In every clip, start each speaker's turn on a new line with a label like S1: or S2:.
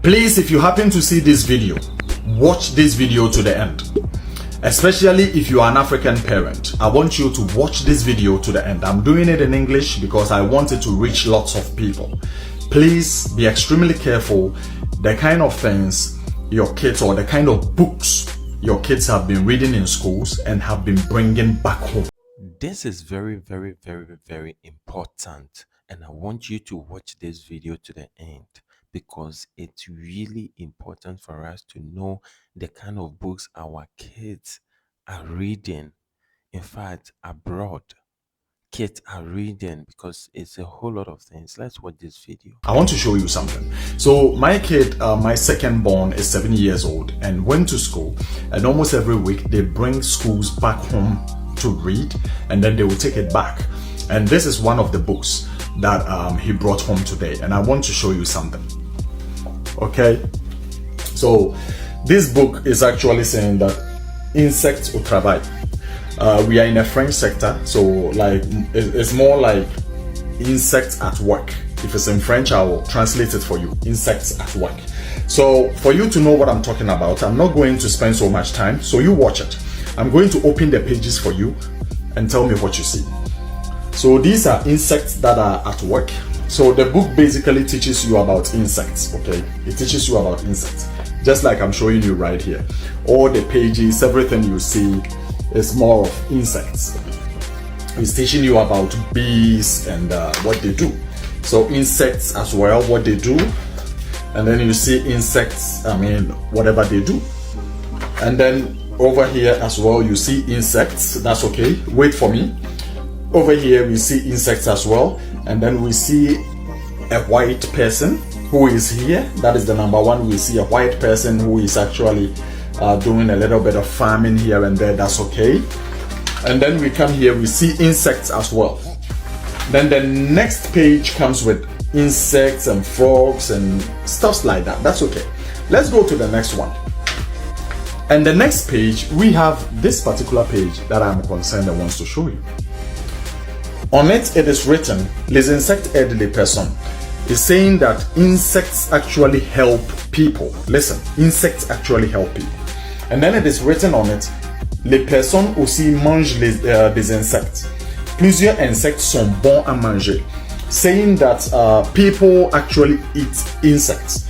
S1: Please, if you happen to see this video, watch this video to the end. Especially if you are an African parent, I want you to watch this video to the end. I'm doing it in English because I want it to reach lots of people. Please be extremely careful the kind of things your kids or the kind of books your kids have been reading in schools and have been bringing back home.
S2: This is very important, and I want you to watch this video to the end because it's really important for us to know the kind of books our kids are reading. In fact, abroad, kids are reading, because it's a whole lot of things. Let's watch this video.
S1: I want to show you something. So my kid, my second born, is 7 years old and went to school, and almost every week they bring schools back home to read, and then they will take it back. And this is one of the books that he brought home today, and I want to show you something. Okay, so this book is actually saying that insects au travail. We are in a French sector, so like it's more like insects at work. If it's in French, I will translate it for you. Insects at work. So for you to know what I'm talking about, I'm not going to spend so much time, so you watch it. I'm going to open the pages for you and tell me what you see. So these are insects that are at work. So the book basically teaches you about insects, okay? It teaches you about insects, just like I'm showing you right here. All the pages, everything you see is more of insects. It's teaching you about bees and what they do. So insects as well, what they do. And then you see insects, whatever they do. And then over here as well, you see insects. That's okay. Wait for me. Over here, we see insects as well. And then we see a white person who is here. That is the number one. We see a white person who is actually doing a little bit of farming here and there. That's okay. And then we come here, we see insects as well. Then the next page comes with insects and frogs and stuff like that. That's okay. Let's go to the next one. And the next page, we have this particular page that I'm concerned and wants to show you. On it, it is written, les insectes aident les personnes. It's saying that insects actually help people. Listen, insects actually help people. And then it is written on it, les personnes aussi mangent des insectes. Plusieurs insectes sont bons à manger. Saying that people actually eat insects.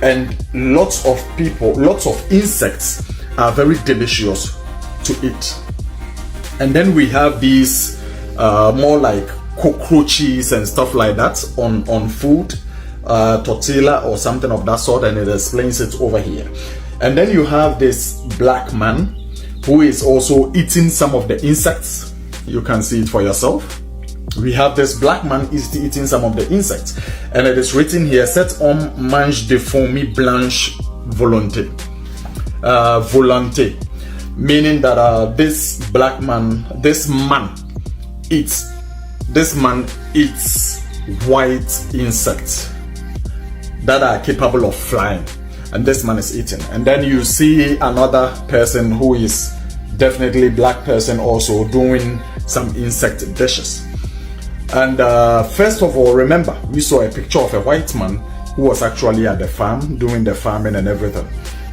S1: And lots of insects are very delicious to eat. And then we have these more like cockroaches and stuff like that on food, tortilla or something of that sort, and it explains it over here. And then you have this black man who is also eating some of the insects. You can see it for yourself. We have this black man is eating some of the insects, and it is written here, cet homme mange des fourmis blanches volonté. Volonté, meaning that this man eats white insects that are capable of flying, and this man is eating. And then you see another person who is definitely black person also doing some insect dishes. And first of all, remember, we saw a picture of a white man who was actually at the farm doing the farming and everything.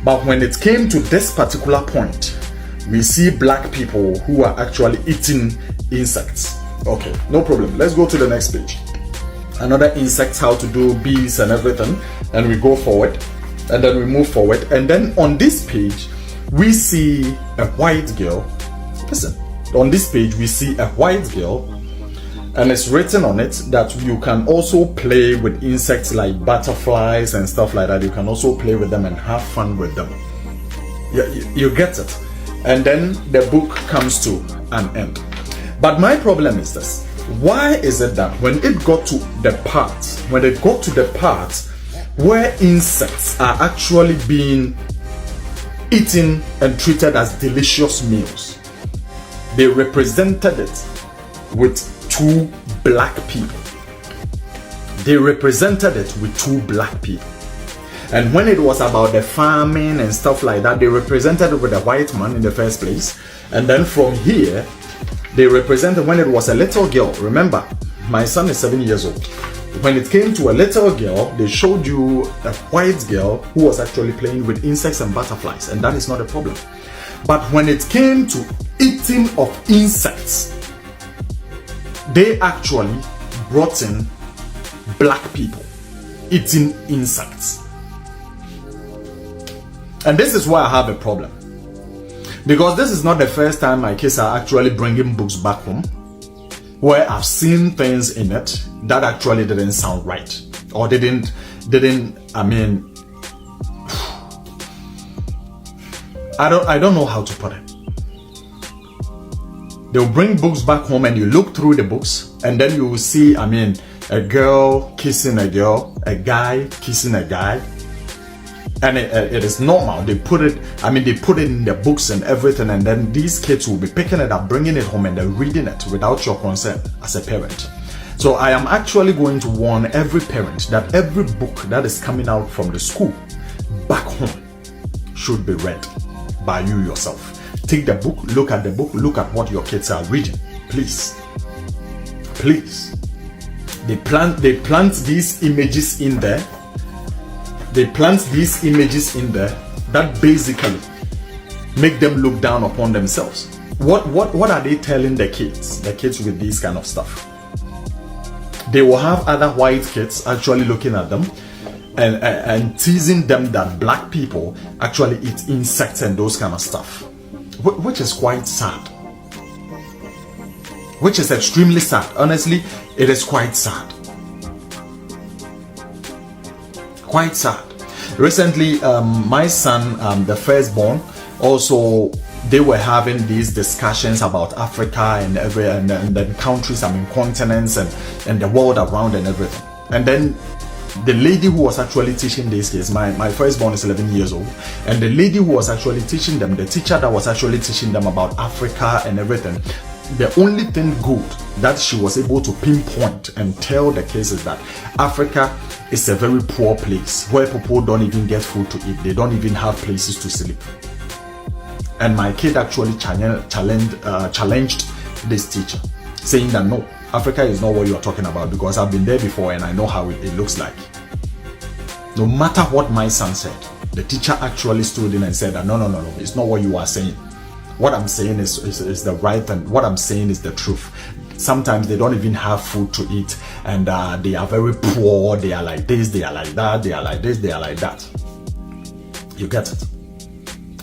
S1: But when it came to this particular point, we see black people who are actually eating insects. Okay, no problem. Let's go to the next page. Another insects, how to do bees and everything. And we go forward, and then we move forward. And then on this page, we see a white girl. Listen, on this page, we see a white girl, and it's written on it that you can also play with insects like butterflies and stuff like that. You can also play with them and have fun with them. You get it. And then the book comes to an end. But my problem is this. Why is it that when it got to the part where insects are actually being eaten and treated as delicious meals, they represented it with two black people. They represented it with two black people. And when it was about the farming and stuff like that, they represented it with a white man in the first place. And then from here, they represented when it was a little girl. Remember, my son is 7 years old. When it came to a little girl, they showed you a white girl who was actually playing with insects and butterflies, and that is not a problem. But when it came to eating of insects, they actually brought in black people eating insects. And this is why I have a problem. Because this is not the first time my kids are actually bringing books back home where I've seen things in it that actually didn't sound right. Or didn't, I mean, I don't know how to put it. They'll bring books back home and you look through the books and then you will see, I mean, a girl kissing a girl, a guy kissing a guy. And it is normal. They put it in the books and everything, and then these kids will be picking it up, bringing it home, and they're reading it without your consent as a parent. So I am actually going to warn every parent that every book that is coming out from the school back home should be read by you yourself. Take the book, look at the book, look at what your kids are reading. Please. Please. They plant these images in there. They plant these images in there that basically make them look down upon themselves. What are they telling the kids with these kind of stuff? They will have other white kids actually looking at them and teasing them that black people actually eat insects and those kind of stuff, which is quite sad. Which is extremely sad. Honestly, it is quite sad. Quite sad. Recently, my son, the firstborn, also they were having these discussions about Africa and the countries, I mean continents and the world around and everything. And then the lady who was actually teaching these kids, my firstborn is 11 years old, and the lady who was actually teaching them, the teacher that was actually teaching them about Africa and everything, the only thing good that she was able to pinpoint and tell the kids is that Africa is a very poor place where people don't even get food to eat. They don't even have places to sleep. And my kid actually challenged this teacher, saying that no, Africa is not what you are talking about, because I've been there before and I know how it looks like. No matter what my son said, the teacher actually stood in and said that no, it's not what you are saying. What I'm saying is the right thing. What I'm saying is the truth. Sometimes they don't even have food to eat, and they are very poor. They are like this, they are like that, they are like this, they are like that. You get it?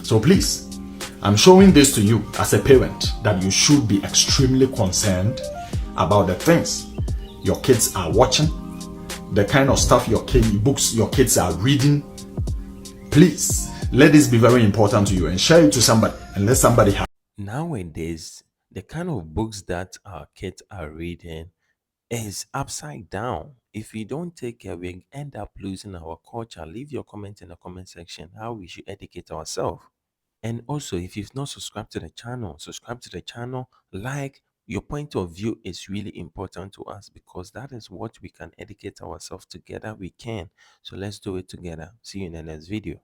S1: So please, I'm showing this to you as a parent that you should be extremely concerned about the things your kids are watching, the kind of stuff books your kids are reading. Please, let this be very important to you and share it to somebody and let somebody have.
S2: Nowadays, the kind of books that our kids are reading is upside down. If we don't take care, we end up losing our culture. Leave your comment in the comment section how we should educate ourselves. And also, if you've not subscribed to the channel, subscribe to the channel. Like, your point of view is really important to us, because that is what we can educate ourselves together. We can. So let's do it together. See you in the next video.